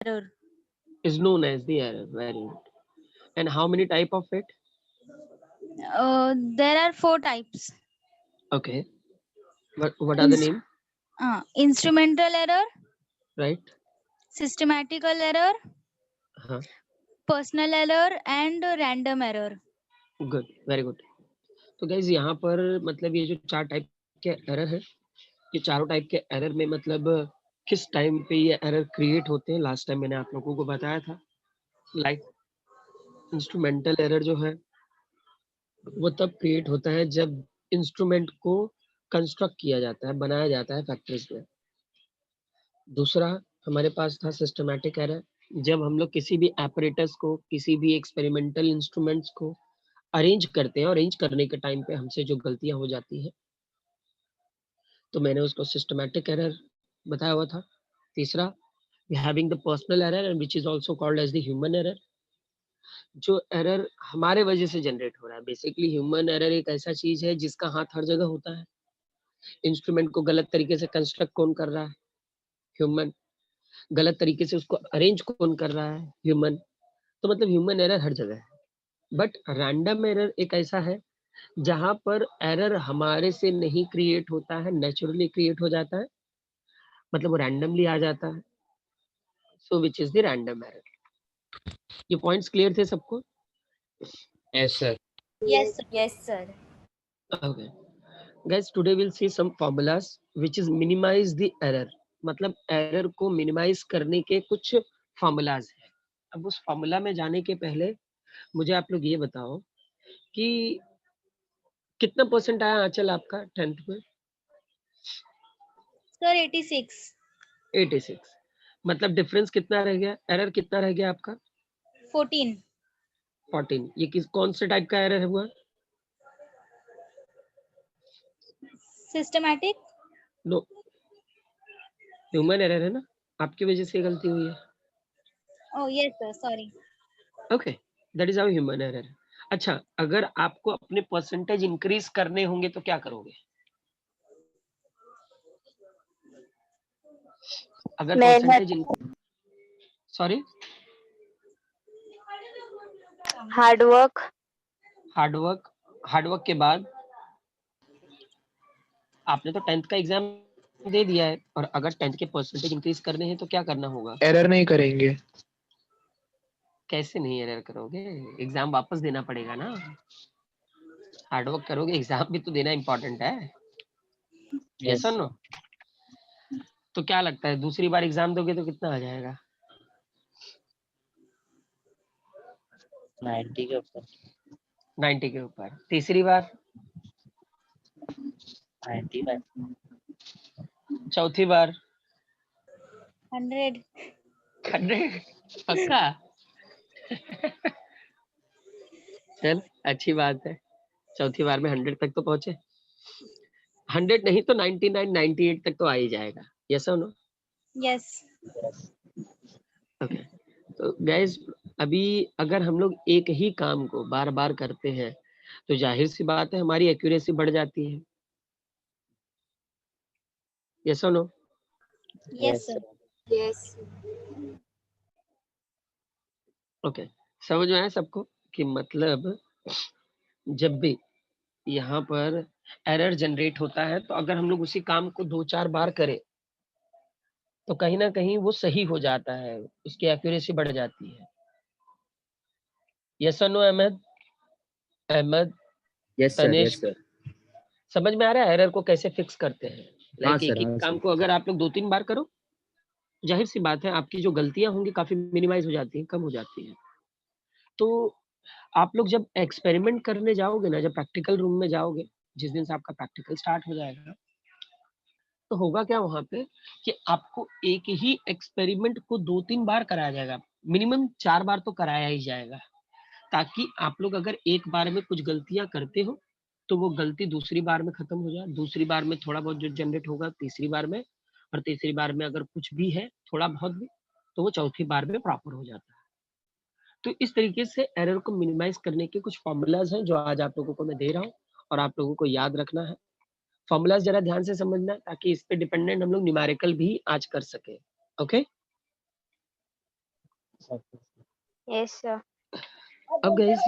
error. Is known as the error. Very good. And how many type of it? There are 4 types. Okay. What are the Ins- name? Instrumental error, Right. systematical error, हाँ. personal error, and random error. Good. Very good. तो guys यहाँ पर मतलब ये जो 4 type के error है, ये चारों टाइप के एरर में मतलब किस टाइम पे ये एरर क्रिएट होते हैं, लास्ट टाइम मैंने आप लोगों को बताया था. लाइक इंस्ट्रूमेंटल एरर जो है वो तब क्रिएट होता है जब इंस्ट्रूमेंट को कंस्ट्रक्ट किया जाता है, बनाया जाता है फैक्ट्रीज में. दूसरा हमारे पास था सिस्टमैटिक एरर, जब हम लोग किसी भी एपरेटस को, किसी भी एक्सपेरिमेंटल इंस्ट्रूमेंट्स को अरेंज करते हैं और अरेंज करने के टाइम पे हमसे जो गलतियां हो जाती हैं, तो मैंने उसको सिस्टमैटिक एरर बताया हुआ था. तीसरा, having the personal error and which is also called as the human error, जो एरर हमारे वजह से जनरेट हो रहा है. बेसिकली ह्यूमन एरर एक ऐसा चीज है जिसका हाथ हर जगह होता है. इंस्ट्रूमेंट को गलत तरीके से कंस्ट्रक्ट कौन कर रहा है? ह्यूमन. गलत तरीके से उसको अरेंज कौन कर रहा है? ह्यूमन. तो मतलब ह्यूमन एरर हर जगह है. बट रैंडम एरर एक ऐसा है जहां पर एरर हमारे से नहीं क्रिएट होता है, नेचुरली क्रिएट हो जाता है, मतलब वो रैंडमली आ जाता है. So which is the random error. ये पॉइंट्स क्लियर थे सबको? Yes, sir. Yes, Yes, sir. Okay. Guys, today we'll see some formulas which is minimize the error. मतलब एरर को मिनिमाइज करने के कुछ फॉर्मूलाज हैं. अब उस फॉर्मूला में जाने के पहले मुझे आप लोग ये बताओ कि कितना परसेंट आया आंचल आपका 10th में? sir, 86. 86. मतलब डिफरेंस कितना रह गया, एरर कितना रह गया आपका? 14. 14. ये किस कौन से टाइप का एरर हुआ? Systematic. नो, ह्यूमन एरर है ना, आपकी वजह से गलती हुई है. Oh yes, sir. Sorry. Okay, that is our human error. अच्छा, अगर आपको अपने परसेंटेज इंक्रीज करने होंगे तो क्या करोगे? अगर percentage sorry Hard work. Hard work के बाद आपने तो 10th का एग्जाम दे दिया है, और अगर 10th के परसेंटेज इंक्रीज करने हैं तो क्या करना होगा? एरर नहीं करेंगे. कैसे नहीं एरर करोगे? एग्जाम वापस देना पड़ेगा ना. हार्डवर्क करोगे, एग्जाम भी तो देना इम्पोर्टेंट है. यस और नो? तो क्या लगता है दूसरी बार एग्जाम दोगे तो कितना आ जाएगा? 90 के ऊपर. 90 के ऊपर. तीसरी बार? 95. चौथी बार? 100. 100. पक्का? चल अच्छी बात है, चौथी बार में 100 तक तो पहुंचे. 100 नहीं तो 99, 98 तक तो आ ही जाएगा. यस और नो? Yes. ओके. तो गाइस, अभी अगर हम लोग एक ही काम को बार बार करते हैं तो जाहिर सी बात है हमारी एक्यूरेसी बढ़ जाती है. यस और no? Yes, sir. Yes. Okay. समझ में आया सबको कि मतलब जब भी यहाँ पर एरर जनरेट होता है तो अगर हम लोग उसी काम को 2-4 बार करें तो कहीं ना कहीं वो सही हो जाता है, उसकी एक्यूरेसी बढ़ जाती है. यस और no Ahmed? Ahmed, yes sir. Tanishq, yes sir. समझ में आ रहा है एरर को कैसे फिक्स करते हैं? हाँ लाइक एक सर. ही हाँ काम सर. को अगर आप लोग 2-3 बार करो, जाहिर सी बात है आपकी जो गलतियां होंगी काफी मिनिमाइज हो जाती हैं, कम हो जाती हैं. तो आप लोग जब एक्सपेरिमेंट करने जाओगे ना, जब प्रैक्टिकल रूम में जाओगे, जिस दिन से आपका प्रैक्टिकल स्टार्ट हो जाएगा, तो होगा क्या वहां पे कि आपको एक ही एक्सपेरिमेंट को 2-3 बार कराया जाएगा, मिनिमम 4 बार तो कराया ही जाएगा, ताकि आप लोग अगर एक बार में कुछ गलतियां करते हो तो वो गलती दूसरी बार में खत्म हो जाए, दूसरी बार में थोड़ा बहुत जो जनरेट होगा तीसरी बार में, और तीसरी बार में अगर कुछ भी है थोड़ा बहुत भी, तो वो चौथी बार में प्रॉपर हो जाता है. तो इस तरीके से एरर को मिनिमाइज करने के कुछ फॉर्मूलाज हैं जो आज आप लोगों को मैं दे रहा हूँ, और आप लोगों को याद रखना है. फॉर्मूलाज जरा ध्यान से समझना, ताकि इस पे डिपेंडेंट हम लोग न्यूमेरिकल भी आज कर सके. ओके. Yes, sir. अब गाइस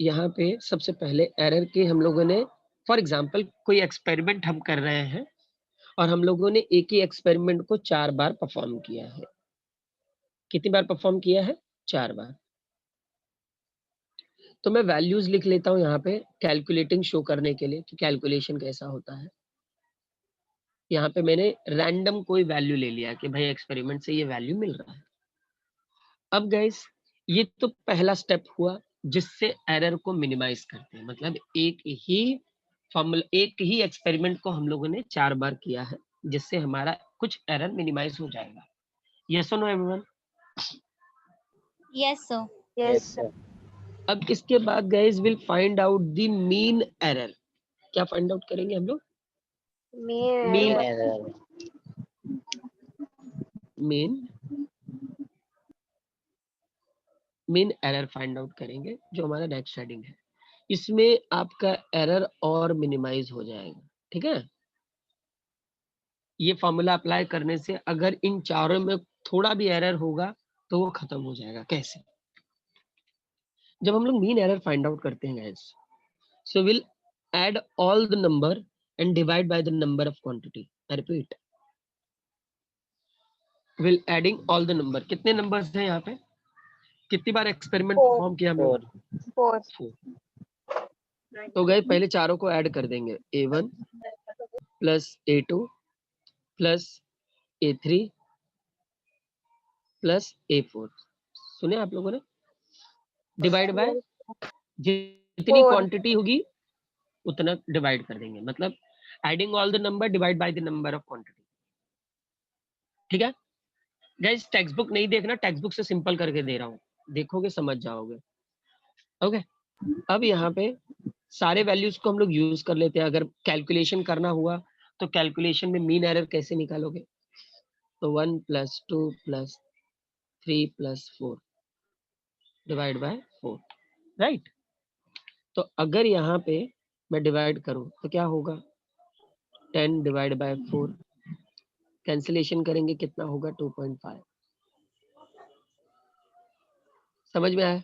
यहाँ पे सबसे पहले एरर के हम लोगों ने, फॉर एग्जांपल कोई एक्सपेरिमेंट हम कर रहे हैं और हम लोगों ने एक ही एक्सपेरिमेंट को 4 बार परफॉर्म किया है। कितनी बार परफॉर्म किया है? 4 बार। तो मैं वैल्यूज लिख लेता हूँ यहाँ पे कैलकुलेटिंग शो करने के लिए कि कैलकुलेशन कैसा होता है। यहाँ पे मैंने रैंडम कोई वैल्यू ले लिया कि भाई एक्सपेरिमेंट से ये वैल्यू मिल रहा है। अब गाइस ये तो पहला स्टेप हुआ जिससे एरर को मिनिमाइज करते हैं, मतलब एक ही एक्सपेरिमेंट को हम लोगों ने 4 बार किया है जिससे हमारा कुछ एरर मिनिमाइज हो जाएगा। यस और no everyone? Yes, sir. Yes, sir. अब इसके बाद guys will find out the mean error. क्या फाइंड आउट करेंगे हम लोग? Mean mean error find out करेंगे जो हमारा नेक्स्ट हेडिंग है। इसमें आपका एरर और मिनिमाइज हो जाएगा। ठीक है, ये फॉर्मूला अप्लाई करने से अगर इन चारों में थोड़ा भी एरर होगा तो वो खत्म हो जाएगा। कैसे? जब हम लोग मीन एरर फाइंड आउट करते हैं guys, so will add all the number and divide by the number of quantity. I repeat, will adding all the number. कितने नंबर्स हैं यहाँ पे? कितनी बार एक्सपेरिमेंट Four. परफॉर्म किया हम लोग? 4. 4। तो गए पहले चारों को ऐड कर देंगे, A1 plus A2 plus A3 plus A4। सुने आप लोगों ने? डिवाइड बाय जितनी Four. क्वांटिटी होगी उतना डिवाइड कर देंगे, मतलब adding all the number divide by the number of quantity. ठीक है गाइस, टेक्स्ट बुक नहीं देखना, टेक्स्ट बुक से सिंपल करके दे रहा हूँ, देखोगे समझ जाओगे। ओके, अब यहाँ पे सारे वैल्यूज को हम लोग यूज कर लेते हैं। अगर कैलकुलेशन करना हुआ तो कैलकुलेशन में मीन एरर कैसे निकालोगे? तो 1 plus 2 plus 3 plus 4 divide by 4, right? तो अगर यहाँ पे मैं डिवाइड करूं तो क्या होगा? 10 डिवाइड बाय 4, कैंसिलेशन करेंगे कितना होगा? 2.5। समझ में आया?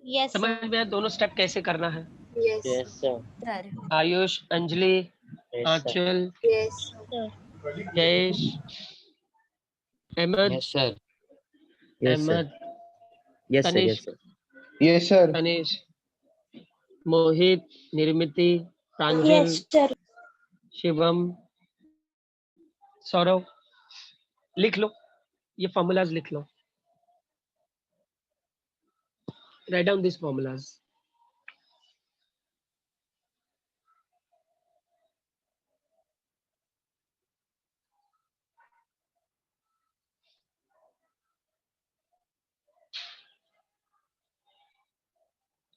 Yes, समझ sir. में आया दोनों स्टेप कैसे करना है? Yes. Sir. आयुष, अंजलि, आंचल, Yes. Sir. Jayesh, Ahmad, Yes, sir. Ahmad, Yes, sir. Tanishq, Yes, sir. Tanishq, मोहित, निर्मिति, प्रांजल, Yes, sir. शिवम, सौरव। लिख लो, ये फॉर्मूलाज लिख लो, राइट डाउन दिस फॉर्मूलाज।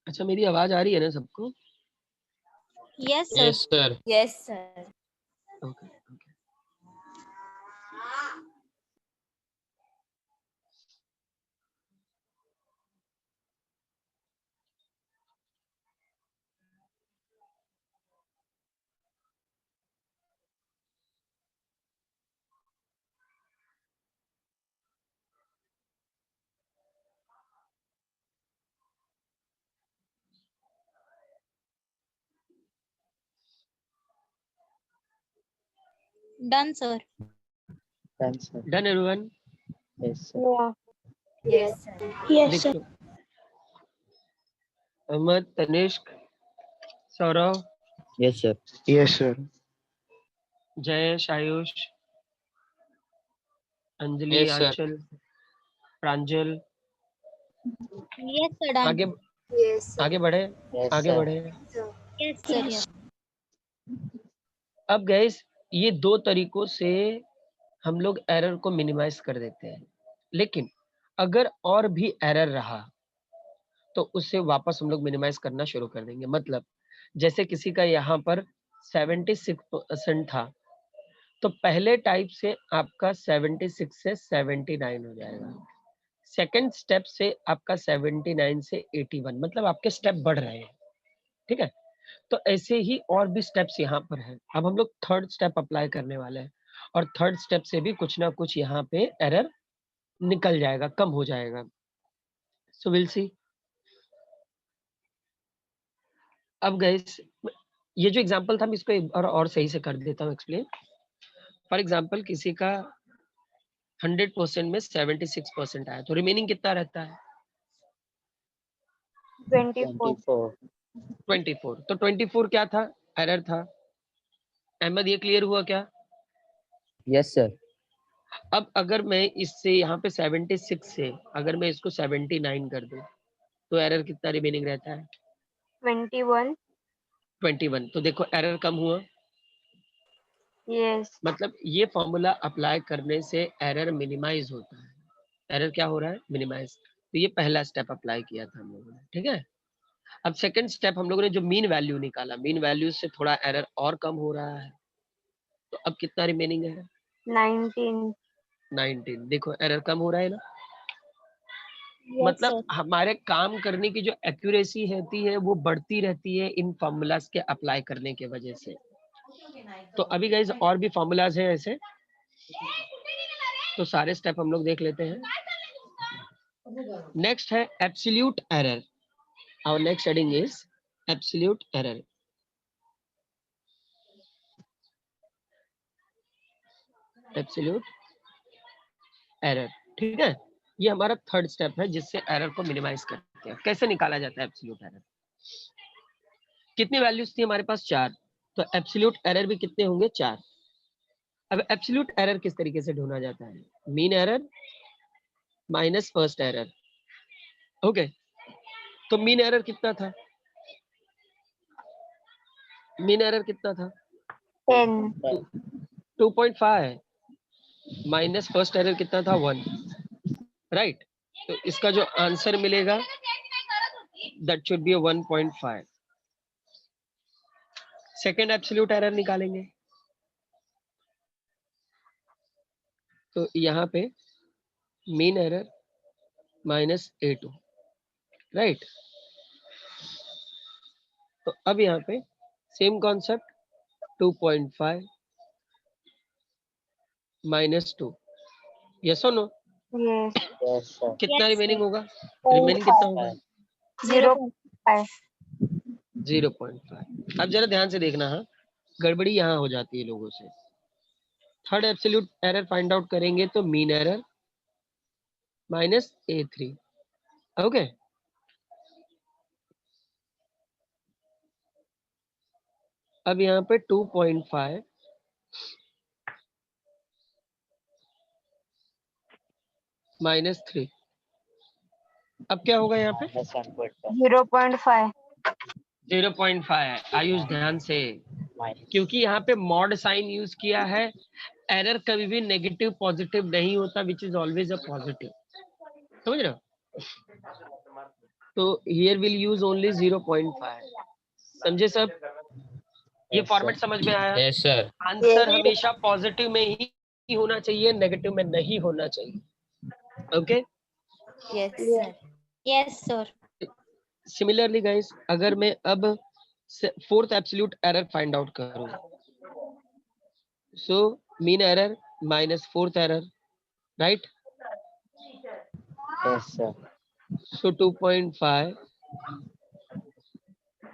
अच्छा, मेरी आवाज आ रही है ना सबको? Yes, sir. Yes, sir. Yes, sir. Okay okay. Done, sir. Done, sir. Done everyone? Yes, sir. Yeah. Yes, sir. लिख लो। Ahmad, Tanishq, Saurav, Yes, sir. Yes, sir. Jayesh, Ayush, Anjali, Yes, sir. आंचल, प्रांजल। Yes, sir. Done. आगे Yes. आगे बढ़े, Yes, आगे sir. बढ़े। Yes, sir. Yes. अब gas ये दो तरीकों से हम लोग एरर को मिनिमाइज कर देते हैं, लेकिन अगर और भी एरर रहा तो उससे वापस हम लोग मिनिमाइज करना शुरू कर देंगे। मतलब जैसे किसी का यहाँ पर 76% था, तो पहले टाइप से आपका 76 से 79 हो जाएगा, सेकंड स्टेप से आपका 79 से 81, मतलब आपके स्टेप बढ़ रहे हैं। ठीक है, तो ऐसे ही और भी स्टेप्स यहाँ पर हैं। अब हम लोग थर्ड स्टेप अप्लाई करने वाले हैं और थर्ड स्टेप से भी कुछ ना कुछ यहाँ पे एरर निकल जाएगा, कम हो जाएगा। So will see. अब गाइस ये जो एग्जांपल था मैं इसको एक बार और सही से कर देता हूँ एक्सप्लेन। फॉर एग्जांपल किसी का 100% में 76% आया तो रिमेनिंग कितना रहता है? 24. 24। तो 24 क्या था? एरर था। अहमद ये क्लियर हुआ क्या? Yes, sir. अब अगर मैं इससे यहाँ पे 76 से अगर मैं इसको 79 कर दूं तो एरर कितना रिमेनिंग रहता है? 21. 21। तो देखो एरर कम हुआ। Yes. मतलब ये फॉर्मूला अप्लाई करने से एरर मिनिमाइज होता है। एरर क्या हो रहा है? मिनिमाइज। तो ये पहला स्टेप अप्लाई किया था हम लोगों ने, ठीक है। अब सेकंड स्टेप हम लोगों ने जो मीन वैल्यू निकाला, मीन वैल्यू से थोड़ा एरर और कम हो रहा है। तो अब कितना रिमेनिंग है? 19. 19। देखो एरर कम हो रहा है ना। Yes, मतलब sir. हमारे काम करने की जो एक्यूरेसी रहती है वो बढ़ती रहती है इन फॉर्मूलाज के अप्लाई करने के वजह से। तो अभी गाइस और भी फॉर्मूलाज हैं ऐसे, तो सारे स्टेप हम लोग देख लेते हैं। नेक्स्ट है absolute error. Our next heading is absolute error. Absolute error, ठीक है। ये हमारा थर्ड स्टेप है जिससे एरर को मिनिमाइज करते हैं। कैसे निकाला जाता है एब्सोल्यूट एरर? कितनी वैल्यूज थी हमारे पास? 4। तो एब्सोल्यूट एरर भी कितने होंगे? 4। अब एब्सोल्यूट एरर किस तरीके से ढूंढा जाता है? Mean error minus first error. Okay, तो मीन एरर कितना था? मीन एरर कितना था? 10. 2.5 माइनस फर्स्ट एरर कितना था? 1, राइट। तो इसका जो आंसर मिलेगा that should be 1.5। Second absolute error निकालेंगे तो यहाँ पे mean error minus A2, right. तो अब यहाँ पे सेम कॉन्सेप्ट 2.5 माइनस 2। यस और नो? Yes. Yes, sir. कितना Yes, रिमेनिंग sir. होगा? रिमेनिंग कितना होगा? 0.5. 0.5। अब जरा ध्यान से देखना, हाँ गड़बड़ी यहाँ हो जाती है लोगों से। Third absolute error find out करेंगे तो mean error minus A3। Okay, अब यहाँ पे 2.5 माइनस 3। अब क्या होगा यहाँ पे? Minus 1.5. 0.5. 0.5 है। आयुष ध्यान से, Minus. क्योंकि यहाँ पे मॉड साइन यूज किया है। एरर कभी भी नेगेटिव पॉजिटिव नहीं होता, which is always a positive. समझ रहे हो? तो हियर विल यूज ओनली 0.5। समझे सब? ये Yes, फॉर्मेट sir. समझ में आया? Yes sir. Answer Yes. हमेशा पॉजिटिव में ही होना चाहिए, नेगेटिव में नहीं होना चाहिए। Okay, Yes, Yes. sir. Yes, sir. Similarly guys अगर मैं अब fourth absolute error find out करूं, so mean error minus fourth error, right. Yes, sir. So 2.5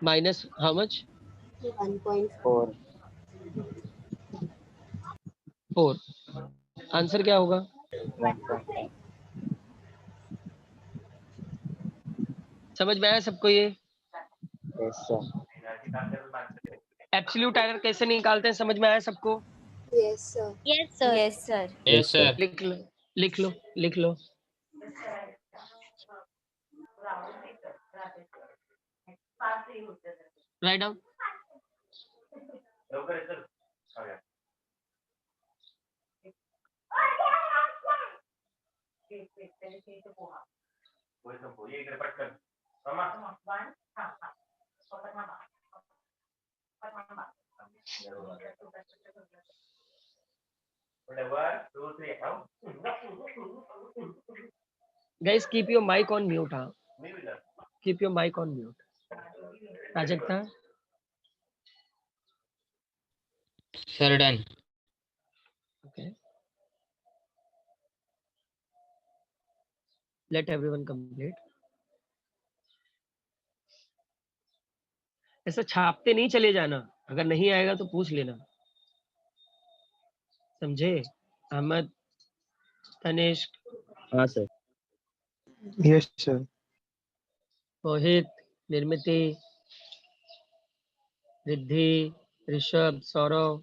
minus how much? 4. 4। Answer क्या होगा? 1.5. समझ में आया सबको ये? Yes, sir. एब्सोल्यूट एरर कैसे निकालते हैं समझ में आया सबको? Yes, sir. Yes, sir. Yes, sir. Yes sir. लिख लो, लिख लो, लिख लो। Write down. Guys, keep your mic on mute. Huh? Keep your mic on mute. Prajakta, sir done. okay. Late everyone complete. ऐसा छापते नहीं चले जाना, अगर नहीं आएगा तो पूछ लेना, समझे? अहमद, तनिष्क, हाँ sir. Yes sir. Mohit, Nirmiti, Riddhi, Rishabh, Saurav,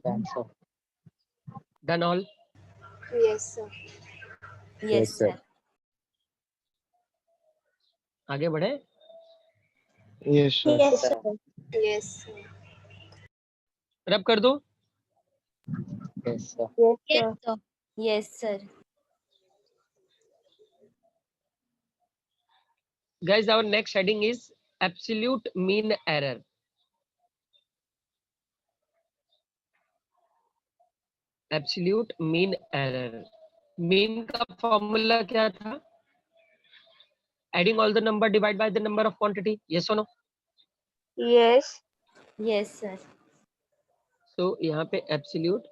done sir. Done all? Yes, sir. Yes, sir. आगे बढ़े? Yes sir. Yes, sir. Yes, sir. Rub कर दो। Yes sir. Yes, Yes, sir. Yes, sir. Guys, our next heading is absolute mean error. Absolute mean error. Mean का formula क्या था? Adding all the number divided by the number of quantity. Yes or no? Yes. Yes, sir. So यहाँ पे absolute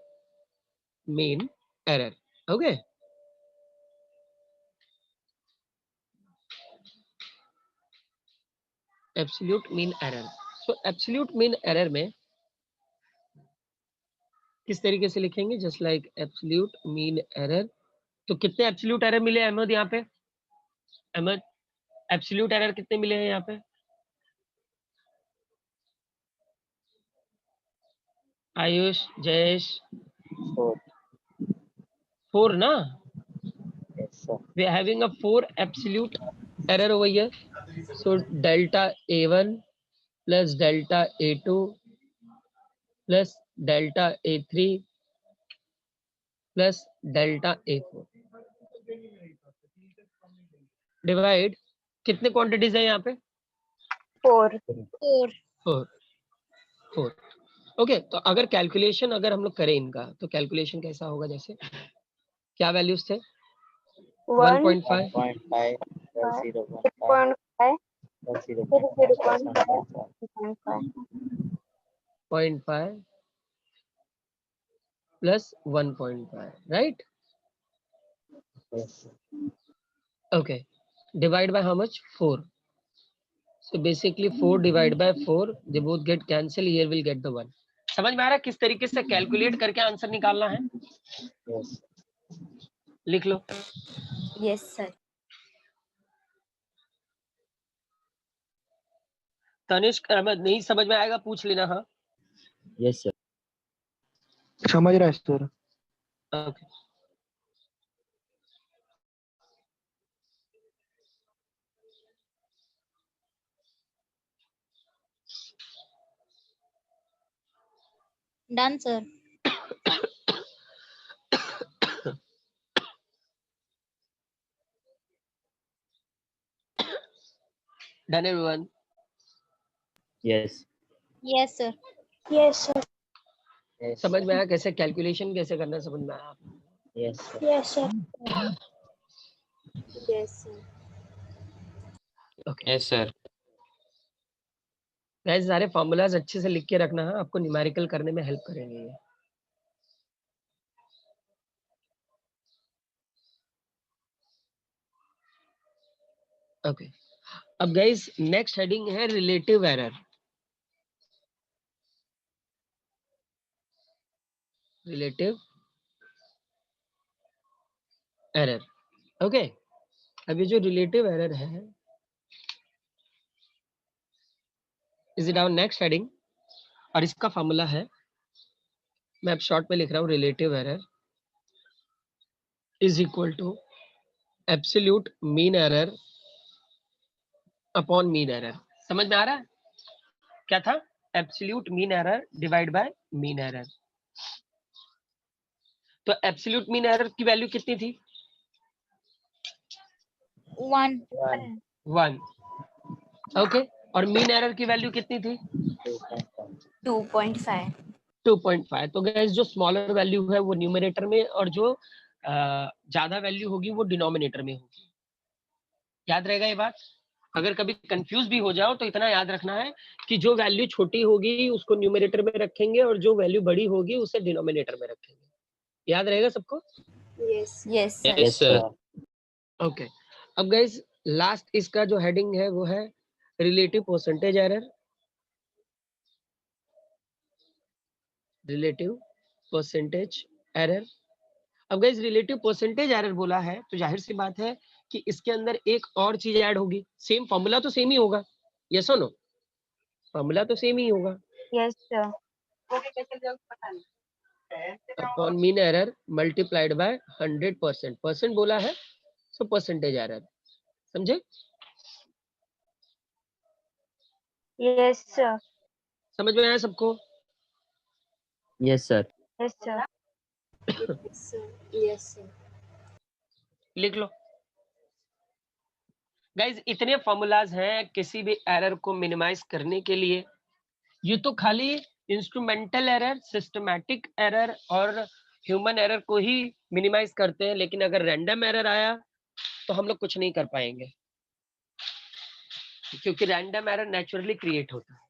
mean error. Okay. Absolute mean error. So absolute mean error में किस तरीके से लिखेंगे? Just like absolute mean error. तो कितने absolute error मिले अहमद यहाँ पे? अहमद, absolute error कितने मिले हैं यहाँ पे? आयुष, जयेश, 4। 4 ना? Yes sir. We are having a 4 absolute error over here. So delta A1 plus delta A2 plus delta A3 plus delta A4 divide कितने क्वांटिटीज है यहाँ पे? 4. 4. 4। ओके, तो अगर कैलकुलेशन अगर हम लोग करें इनका, तो कैलकुलेशन कैसा होगा? जैसे क्या वैल्यूज थे? 1. 1.5, 1.5 plus 0.5 0.5. plus 0.5 plus 1.5. 0.5 plus 1.5, right? Yes. Okay, divide by how much? 4. So basically 4 divided by 4, they both get cancelled. Here we'll get the 1. समझ में आ रहा है किस तरीके से कैलकुलेट करके आंसर निकालना है? Yes. लिख लो। Yes, sir. तनिष्क, अहमद, नहीं समझ में आएगा पूछ लेना। हाँ, Yes sir. समझ रहा है sir. Okay. Done, sir. Done everyone? Yes. Yes, sir. Yes, sir. Yes. समझ में आया कैसे कैलकुलेशन कैसे करना है? समझ में आया? Yes sir. Yes, sir. Yes, sir. Okay yes sir. Guys, सारे फॉर्मूलाज अच्छे से लिख के रखना है, आपको न्यूमेरिकल करने में हेल्प करेंगे ये। ओके, अब गाइस नेक्स्ट हेडिंग है relative error. Relative error. Okay, अब ये जो रिलेटिव एरर है, is it our next heading, और इसका फॉर्मूला है, मैं अब शॉर्ट में लिख रहा हूँ, relative error is equal to absolute mean error upon mean error. समझ में आ रहा है क्या था? Absolute mean error divide by mean error. तो एब्सोल्यूट मीन एरर की वैल्यू कितनी थी? 1. 1. 1। ओके, और मीन एरर की वैल्यू कितनी थी? 2.5. 2.5. 2.5। तो गाइस जो स्मॉलर वैल्यू है वो न्यूमरेटर में, और जो ज्यादा वैल्यू होगी वो डिनोमिनेटर में होगी। याद रहेगा ये बात? अगर कभी कंफ्यूज भी हो जाओ तो इतना याद रखना है कि जो वैल्यू छोटी होगी उसको न्यूमरेटर में रखेंगे और जो वैल्यू बड़ी होगी उसे डिनोमिनेटर में रखेंगे। याद रहेगा सबको? Yes sir. Yes, sir. Okay, अब गाइस लास्ट इसका जो हेडिंग है वो है relative percentage error. Relative percentage error. अब गाइस रिलेटिव परसेंटेज एरर बोला है तो जाहिर सी बात है कि इसके अंदर एक और चीज ऐड होगी। सेम फॉर्मूला तो सेम ही होगा, यस और नो? फॉर्मूला तो सेम ही होगा। Yes, sir. Upon mean error multiplied by 100%। Percent बोला है सो परसेंटेज एरर, समझे? Yes, sir. समझ में आया सबको? Yes, sir. Yes, sir. Yes sir. लिख लो गाइज, इतने फॉर्मूलाज हैं किसी भी एरर को मिनिमाइज करने के लिए। ये तो खाली इंस्ट्रूमेंटल एरर, सिस्टमैटिक एरर और ह्यूमन एरर को ही मिनिमाइज करते हैं, लेकिन अगर रैंडम एरर आया तो हम लोग कुछ नहीं कर पाएंगे, क्योंकि रैंडम एरर नेचुरली क्रिएट होता है।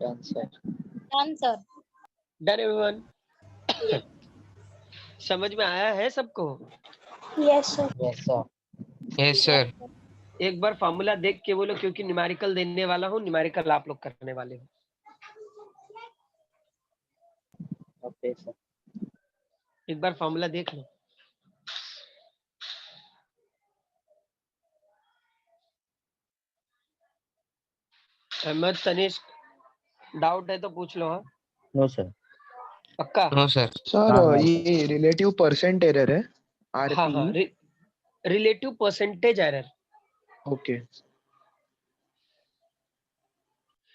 Done, sir. Done sir. Done everyone? समझ में आया है सबको? Yes, sir. Yes, sir. Yes sir. एक बार फॉर्मूला देख के बोलो, क्योंकि न्यूमेरिकल देने वाला हूँ, न्यूमेरिकल आप लोग करने वाले हो। Okay, sir. एक बार फॉर्मूला देख लो। अहमद, तनिष्क, डाउट है तो पूछ लो। हाँ, No, sir. पक्का? No sir. सर हाँ, ये रिलेटिव परसेंट एरर है, हाँ हाँ, RP. Relative percentage error. Okay,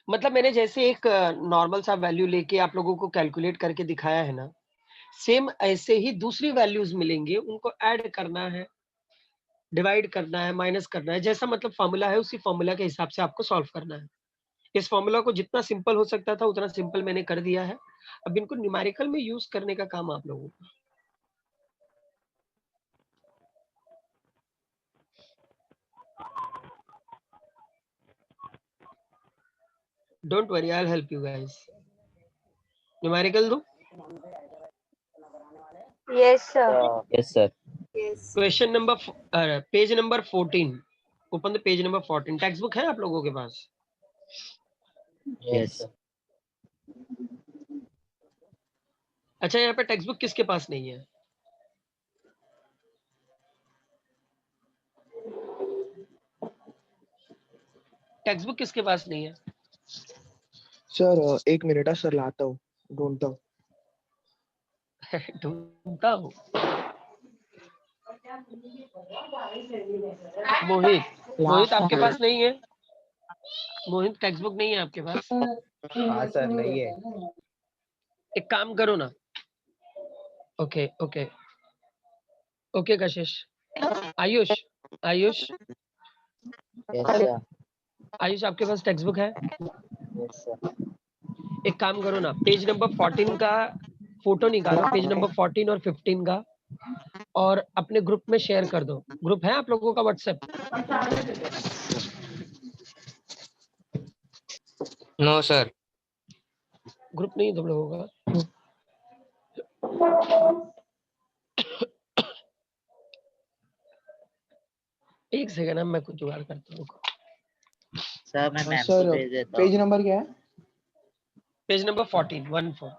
मतलब मैंने जैसे एक नॉर्मल सा वैल्यू लेके आप लोगों को कैलकुलेट करके दिखाया है ना, सेम ऐसे ही दूसरी वैल्यूज मिलेंगे, उनको ऐड करना है, डिवाइड करना है, माइनस करना है। जैसा मतलब फॉर्मूला है उसी फॉर्मूला के हिसाब से आपको सॉल्व करना है। इस फॉर्मूला को जितना सिंपल हो सकता था उतना सिंपल मैंने कर दिया है। अब इनको न्यूमेरिकल में यूज करने का काम आप लोगों को। Don't worry, I will help you guys. Numerical दो। Yes, sir. Yes, sir. Question number page number 14। Open the page number 14। Text book है आप लोगों के पास? Yes. अच्छा, यहाँ पे टेक्स्ट बुक किसके पास नहीं है? टेक्स्ट बुक किसके पास नहीं है? सर एक मिनट सर, लाता हूँ, ढूंढता हूँ। ढूंढता हूँ। मोहित आपके पास नहीं है? मोहित टेक्स्ट बुक नहीं है आपके पास? हाँ सर, नहीं है। एक काम करो ना। ओके ओके ओके कशिश। Ayush, Ayush, Yes, sir. आयुष आपके पास टेक्स्ट बुक है? Yes, sir. एक काम करो ना, पेज नंबर 14 का फोटो निकालो, पेज नंबर 14 और 15 का, और अपने ग्रुप में शेयर कर दो। ग्रुप है आप लोगों का व्हाट्सएप? No sir. ग्रुप नहीं तुम लोगों का? एक सेकंड, मैं कुछ जुगाड़ करता हूँ। सर, मैं मैम को सर भेज देता पेज हूँ। नंबर क्या है? Page number 14 14।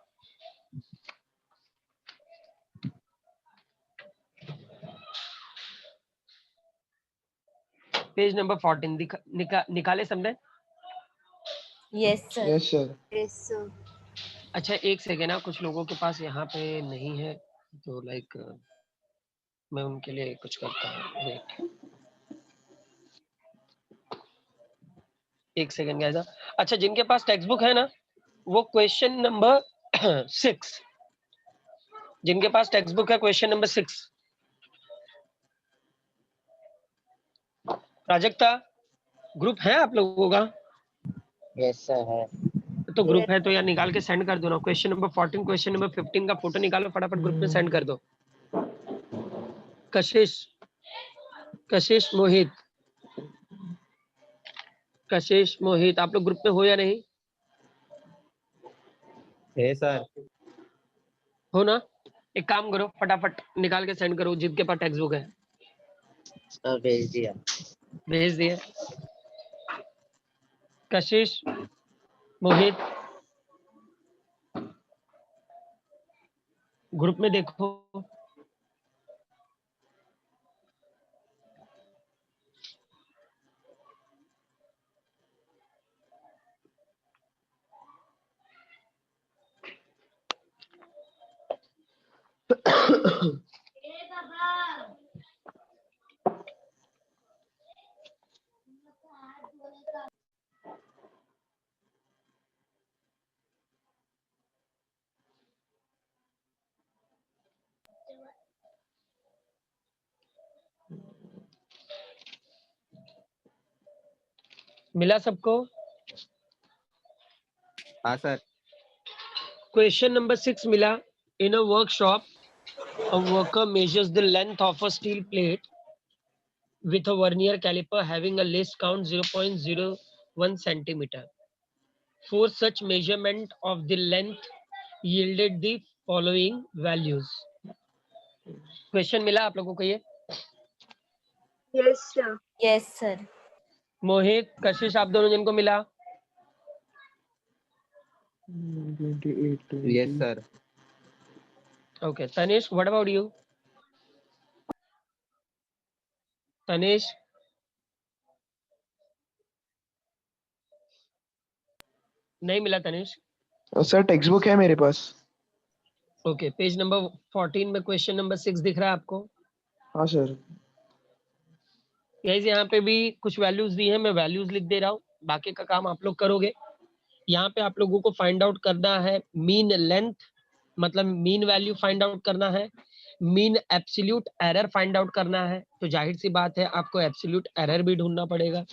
पेज नंबर 14 निकाले सबने? Yes sir. Yes sir. Yes sir. अच्छा एक सेकेंड, कुछ लोगों के पास यहाँ पे नहीं है तो लाइक मैं उनके लिए कुछ करता हूँ। वेट एक सेकेंड गाइस। अच्छा, जिनके पास टेक्स्ट बुक है ना, वो क्वेश्चन नंबर 6 जिनके पास टेक्स्ट बुक है, क्वेश्चन नंबर 6। प्राजक्ता, ग्रुप है आप लोगों का? यस सर है। तो ग्रुप है तो यार निकाल के सेंड कर दो ना। क्वेश्चन नंबर 14, क्वेश्चन नंबर 15 का फोटो निकालो, फटाफट ग्रुप में सेंड कर दो। कशिश, कशिश मोहित, कशिश मोहित, आप लोग ग्रुप में हो या नहीं? है सर। हो ना? एक काम करो, फटाफट निकाल के सेंड करो, जिनके पास टेक्स्ट बुक है। सर भेज दिया। भेज दिए। कशिश मोहित, ग्रुप में देखो। मिला सबको? हाँ सर। क्वेश्चन नंबर 6 मिला। In a workshop, a worker measures the length of a steel plate with a vernier caliper having a least count 0.01 centimeter. For such measurement of the length yielded the following values. Question मिला आप लोगों को ये? Yes, sir. Yes, sir. मोहित, कशिश, आप दोनों जिनको मिला? 28, yes sir. Okay. Tanish, what about you? Tanish, नहीं मिला तनिष? सर टेक्स्ट बुक है मेरे पास। ओके, पेज नंबर 14 में क्वेश्चन नंबर 6 दिख रहा है आपको? हाँ सर। गाइस यहाँ पे भी कुछ वैल्यूज दी है, मैं वैल्यूज लिख दे रहा हूँ, बाकी का काम आप लोग करोगे। यहाँ पे आप लोगों को फाइंड आउट करना है मीन लेंथ, मतलब मीन वैल्यू फाइंड आउट करना है, mean absolute error find out करना है। तो जाहिर सी बात है आपको एब्सोल्यूट एरर भी ढूंढना पड़ेगा,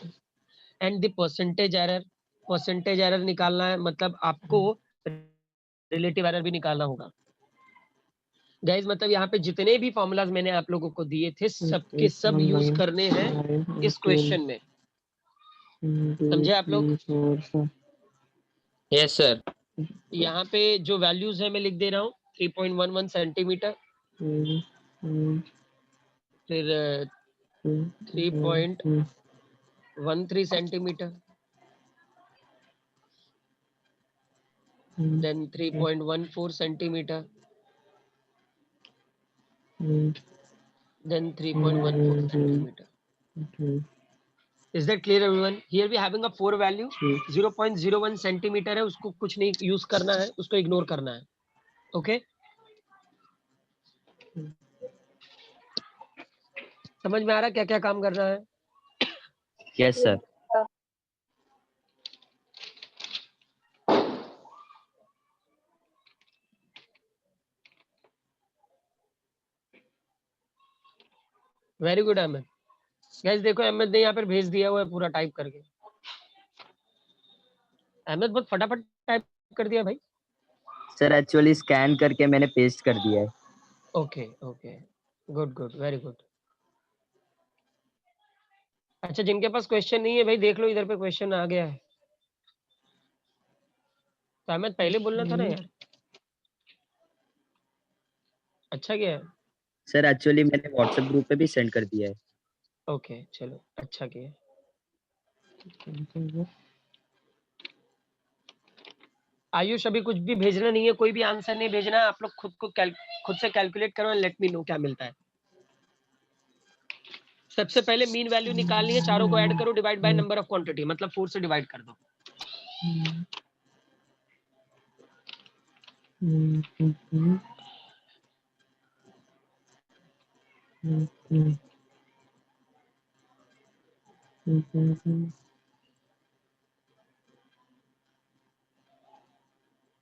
and the percentage error, percentage error निकालना है, मतलब आपको रिलेटिव एरर भी निकालना होगा। गाइस मतलब यहाँ पे जितने भी फॉर्मूलाज मैंने आप लोगों को दिए थे, सबके सब यूज करने हैं इस क्वेश्चन में। समझे आप लोग? Yes sir. यहाँ पे जो वैल्यूज है मैं लिख दे रहा हूँ। 3.11 सेंटीमीटर, फिर 3.13 centimetre, then 3.14 centimetre, then 3.14 centimeter. Is that clear everyone? Here we having a 4 value, 0.01 centimeter है, उसको कुछ नहीं यूज करना है, उसको इग्नोर करना है। ओके, समझ में आ रहा है क्या क्या काम करना है? Yes sir. Very good Ahmad. Guys देखो अहमद ने यहाँ पर भेज दिया हुआ है पूरा टाइप करके। अहमद बहुत फटाफट टाइप कर दिया भाई। सर एक्चुअली स्कैन करके मैंने पेस्ट कर दिया है। Okay okay, good good, very good. अच्छा, जिनके पास क्वेश्चन नहीं है भाई देख लो, इधर पे क्वेश्चन आ गया है। तो अहमद पहले बोलना था ना यार। अच्छा किया है। सर एक्चुअली मैंने व्हाट्सएप ग्रुप पे भी सेंड कर दिया है। ओके चलो, अच्छा किया। आयुष अभी कुछ भी भेजना नहीं है, कोई भी आंसर नहीं भेजना है, आप लोग खुद से कैलकुलेट करो एंड लेट मी नो क्या मिलता है। सबसे पहले मीन वैल्यू निकालनी है, चारों को ऐड करो, divide by number of quantity, मतलब 4 से डिवाइड कर दो।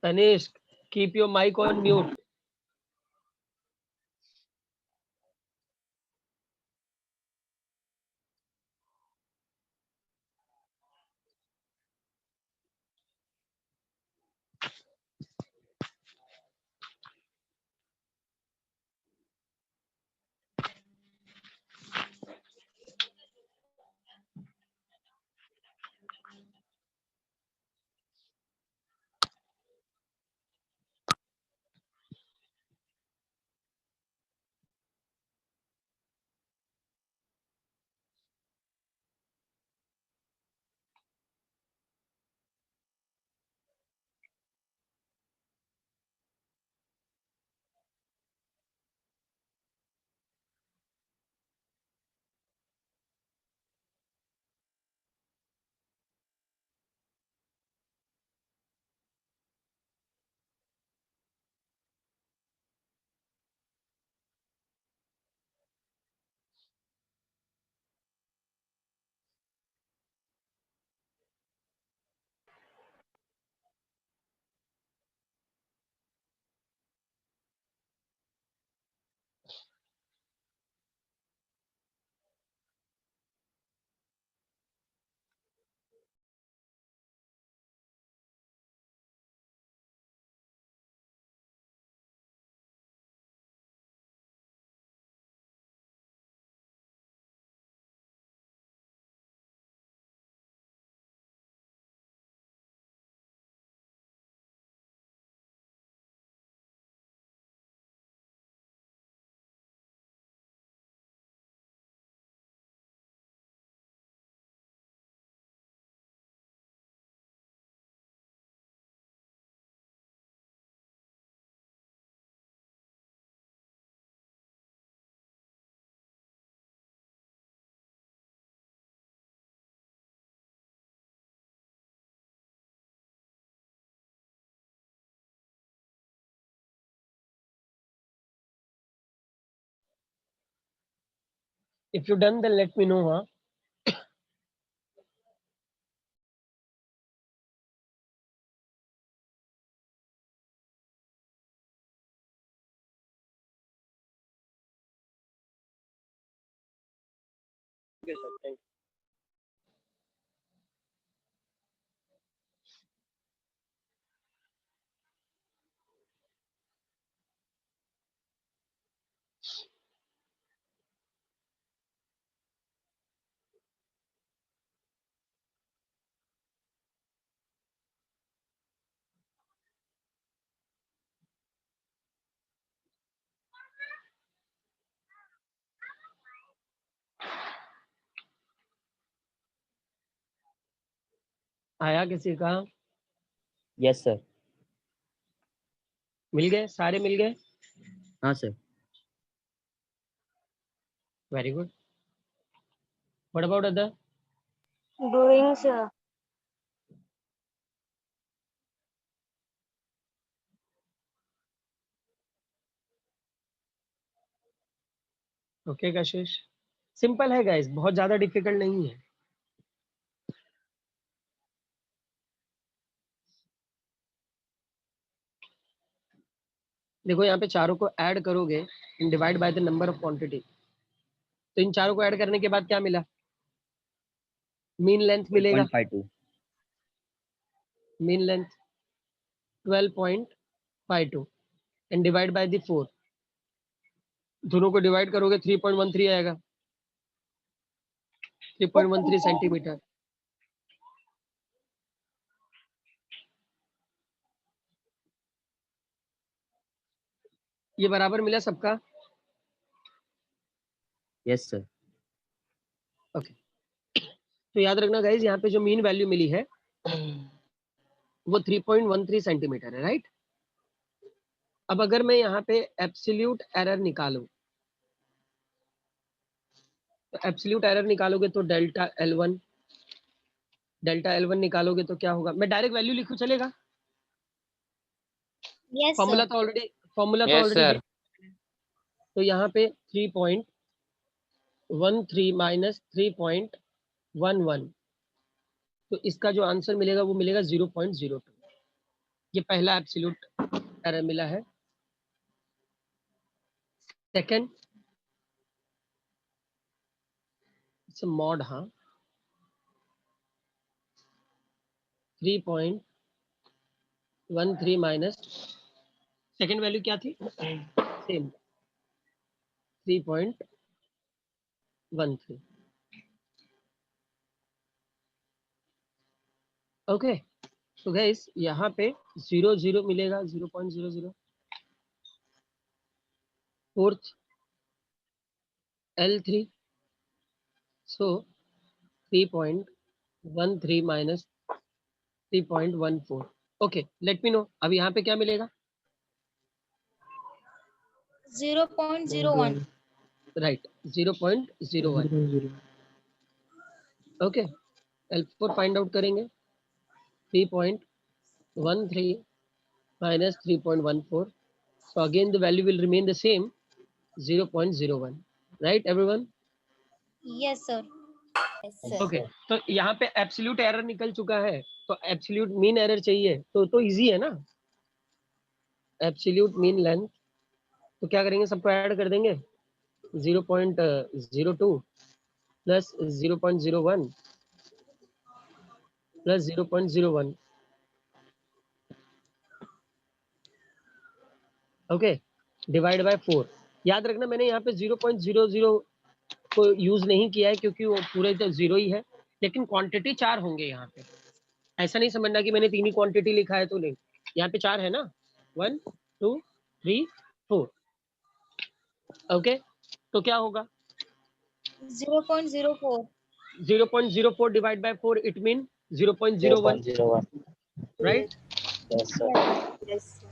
Tanishk, keep your mic on mute. If you done, then let me know. हाँ. Okay, sir. Thank you. आया किसी का? Yes sir. मिल गए? सारे मिल गए? हाँ sir. Very good. What about other? Doing, sir. Okay, Kashish. Simple है गाइस, बहुत ज्यादा डिफिकल्ट नहीं है. देखो यहाँ पे चारों को ऐड करोगे and divide by the number of quantity. तो इन चारों को ऐड करने के बाद क्या मिला? मीन लेंथ मिलेगा. 12.52. Mean length 12.52 and divide by the 4. दोनों को डिवाइड करोगे 3.13 आएगा. 3.13 सेंटीमीटर. ये बराबर मिला सबका? Yes sir. ओके. तो याद रखना गाइज, यहाँ पे जो मीन वैल्यू मिली है वो 3.13 सेंटीमीटर है, राइट? अब अगर मैं यहाँ पे एब्सोल्यूट एरर निकालूं, तो एब्सोल्यूट एरर निकालोगे तो डेल्टा L1 निकालोगे तो क्या होगा? मैं डायरेक्ट वैल्यू लिखूं, चलेगा? Yes, formula sir. तो ऑलरेडी Yes, sir. तो यहाँ पे 3.13 माइनस 3.11, तो इसका जो आंसर मिलेगा वो मिलेगा 0.02. ये पहला एब्सोल्यूट एरर मिला है. Second, it's mod. हाँ, 3.13 माइनस सेकंड वैल्यू क्या थी? सेम 3.13. ओके. तो गाइस यहाँ पे 0 मिलेगा, 0.00. फोर्थ L3, सो 3.13 minus 3.14. Okay, late me no अब यहाँ पे क्या मिलेगा? 0.01. Right, 0.01. Okay, L4 find out करेंगे. 3.13 minus 3.14. So again the value will remain the same, 0.01. Right everyone? Yes, sir. Yes, sir. Okay. तो यहाँ पे एब्सोल्यूट एरर निकल चुका है, तो एब्सोल्यूट मीन एरर चाहिए तो इजी है ना. एब्सोल्यूट मीन लेंथ, तो क्या करेंगे? सबको ऐड कर देंगे. 0.02 plus 0.01 plus 0.01. Okay, divide by 4. याद रखना मैंने यहाँ पे 0.00 को यूज नहीं किया है क्योंकि वो पूरे तो 0 ही है, लेकिन क्वांटिटी 4 होंगे यहाँ पे. ऐसा नहीं समझना कि मैंने 3 ही क्वांटिटी लिखा है तो नहीं. यहाँ पे 4 है ना, 1 2 3 4. ओके, तो क्या होगा? 0.04. 0.04 divide by 4, it mean 0.01, 0.01. Right? Yes, sir. Yes, sir.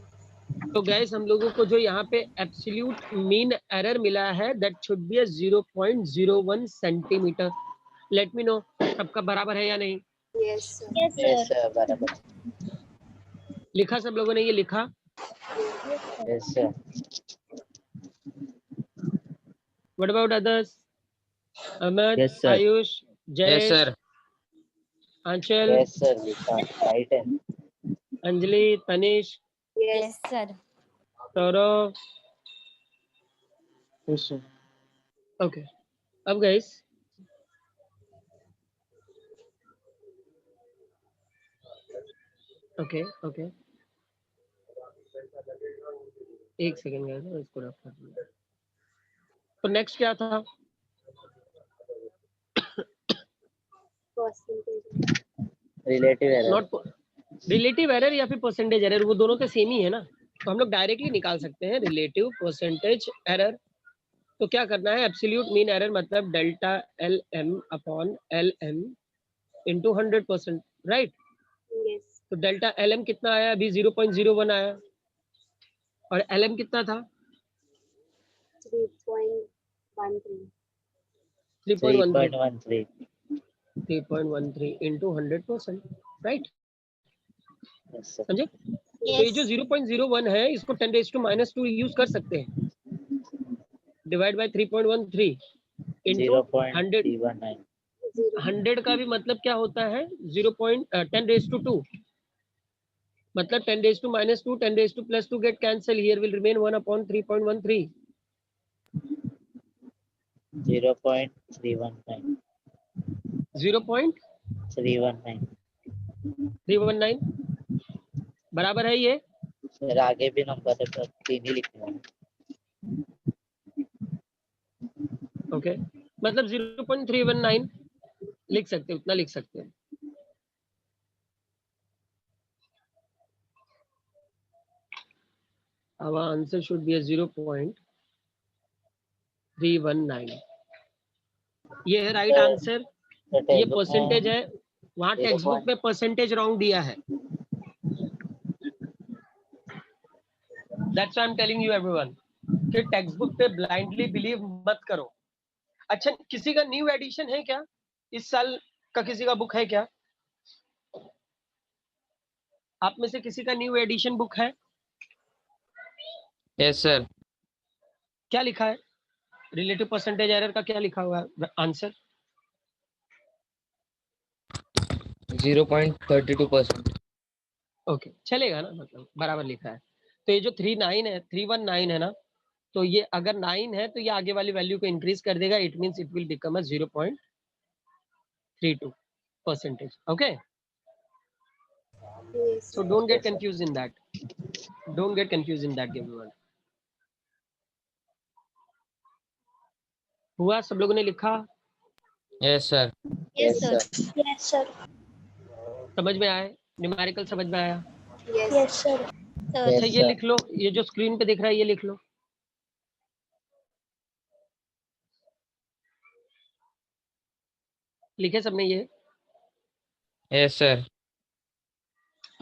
तो गैस हम लोगों को जो यहाँ पे एब्सोल्यूट मीन एरर मिला है that should be 0.01 centimetre. Late me no सबका बराबर है या नहीं? Yes, sir. Yes, Yes, sir. sir. बराबर. लिखा सब लोगों ने? ये लिखा? Yes, sir. What about others? Ahmad, Yes, sir. Ayush, Yes, Jayesh, sir. Anchal, Yes, sir. Vikas. Right. Anjali, Tanish, Yes, sir. Saurav. Yes, sir. Okay, अब गाइस ओके ओके, एक सेकेंड गाइस, इसको रख कर दिया। तो नेक्स्ट क्या था? Percentage. Relative error. Not relative error या फिर परसेंटेज एरर, वो दोनों तो सेम ही है ना, तो हम लोग डायरेक्टली निकाल सकते हैं रिलेटिव परसेंटेज एरर। तो क्या करना है, एब्सोल्यूट मीन एरर मतलब delta L M upon L M into 100%, right. Yes. तो डेल्टा एल एम कितना आया, अभी 0.01 आया, और एल एम कितना था 3.13. 3.13 3.13. Into 100%, right. Yes, sir. समझे? तो ये जो Yes. 0.01 है, इसको 10⁻² यूज कर सकते हैं, डिवाइड बाय 3.13 इंटू 100। 0.319. 100 का भी मतलब क्या होता है, 10⁻², मतलब 10⁻², 10⁻²+2 get cancel, here will remain 1/3.13. 0.319. 0.319 319. बराबर है ये। सर आगे भी नंबर है पर 3 ही लिखना है. ओके, मतलब 0.319 लिख सकते हैं, उतना लिख सकते हैं। Our answer should be a 0.319. ये है राइट आंसर। ये परसेंटेज है, वहां टेक्स्ट बुक में परसेंटेज रॉन्ग दिया है। That's why I'm telling you everyone कि टेक्स्ट बुक पे ब्लाइंडली बिलीव मत करो। अच्छा, किसी का न्यू एडिशन है क्या, इस साल का किसी का बुक है क्या? आप में से किसी का न्यू एडिशन बुक है? Yes, sir. क्या लिखा है रिलेटिव परसेंटेज एरर का, क्या लिखा हुआ है आंसर? 0.32%. ओके, चलेगा ना, मतलब बराबर लिखा है। तो ये जो 319 है ना, तो ये अगर 9 है तो ये आगे वाली वैल्यू को इंक्रीज कर देगा, it means it will become a 0.32%। Okay, Yes. So don't get Yes, sir. Confuse in that, don't get confuse in that everyone. हुआ, सब लोगों ने लिखा, Yes, sir. Yes, sir. Yes, sir. समझ में आए, न्यूमेरिकल समझ में आया? Yes. Yes, sir. Sir. अच्छा, Yes, ये sir. लिख लो, ये जो स्क्रीन पे दिख रहा है ये लिख लो। लिखे सबने ये? Yes, sir.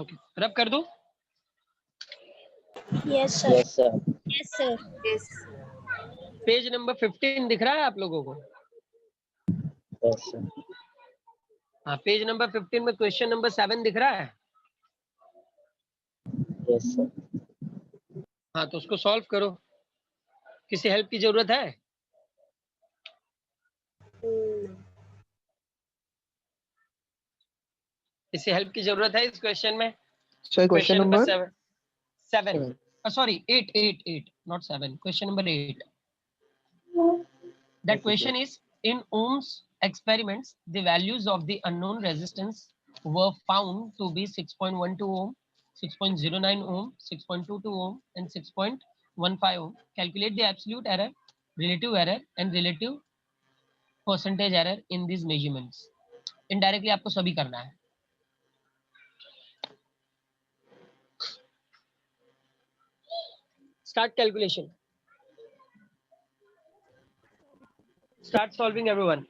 ओके, रब कर दो। Yes, sir. Yes, sir. Yes, sir. Yes. Page number 15 दिख रहा है आप लोगों को? Yes, sir. हाँ, पेज नंबर 15 में क्वेश्चन नंबर 7 दिख रहा है। Yes, sir. हाँ, तो उसको सॉल्व करो। किसी हेल्प की जरूरत है? Hmm. किसी हेल्प की जरूरत है इस क्वेश्चन में? Sir, question number 7, seven. sorry, 8, not 7, question number 8. That Okay, question sir. is, in Ohm's experiments, the values of the unknown resistance were found to be 6.12 ohm, 6.09 ohm, 6.22 ohm, and 6.15 ohm. Calculate the absolute error, relative error, and relative percentage error in these measurements. Indirectly आपको सभी करना है। Start calculation. Start solving, everyone.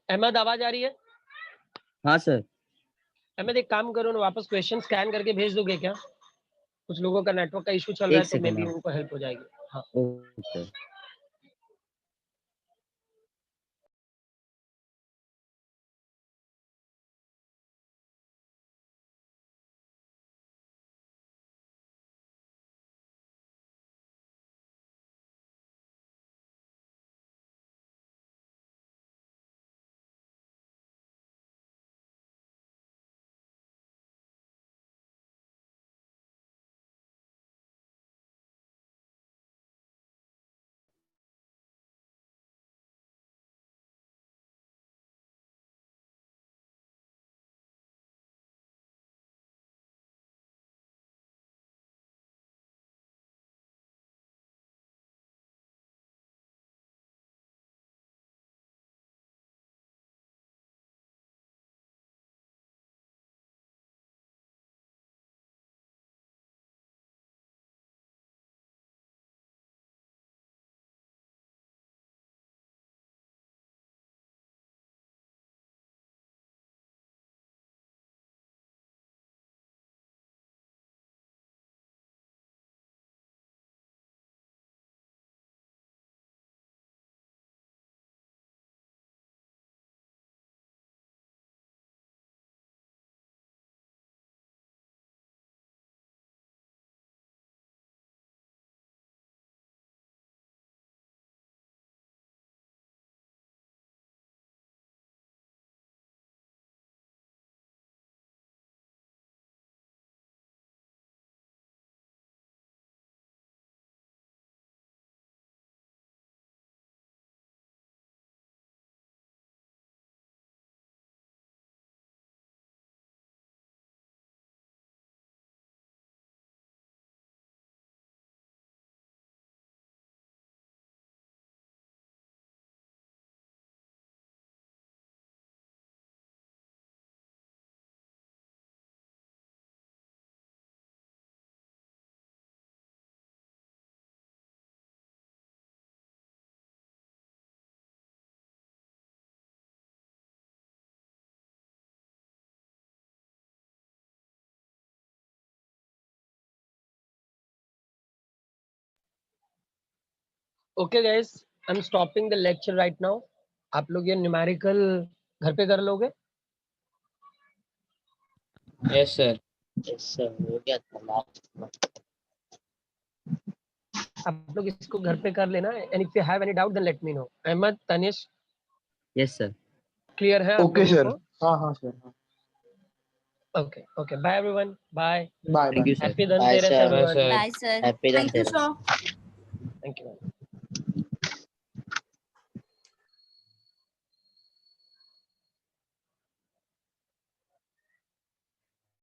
Ahmad आवाज आ रही है? हाँ sir. Ahmad एक काम करो ना, वापस क्वेश्चन स्कैन करके भेज दोगे क्या? कुछ लोगों का नेटवर्क का इशू चल रहा है, एक तो मे सेकंड बी हाँ। उनको हेल्प हो जाएगी। हाँ okay. Okay guys, I am stopping the lecture right now. आप लोग ये न्यूमेरिकल घर पे कर लोगे? Yes sir. यस सर, हो गया था लास्ट। आप लोग इसको घर पे कर लेना, and if you have any doubt then let me know. Ahmad, Tanish, yes sir. Clear है आप ओके लोगों सर। को? हाँ हाँ sir. Okay okay, bye everyone, bye, bye thank bye. You sir. Happy bye Dhanteras sir. Bye everyone. Sir. Bye sir, happy Dhanteras. Thank you.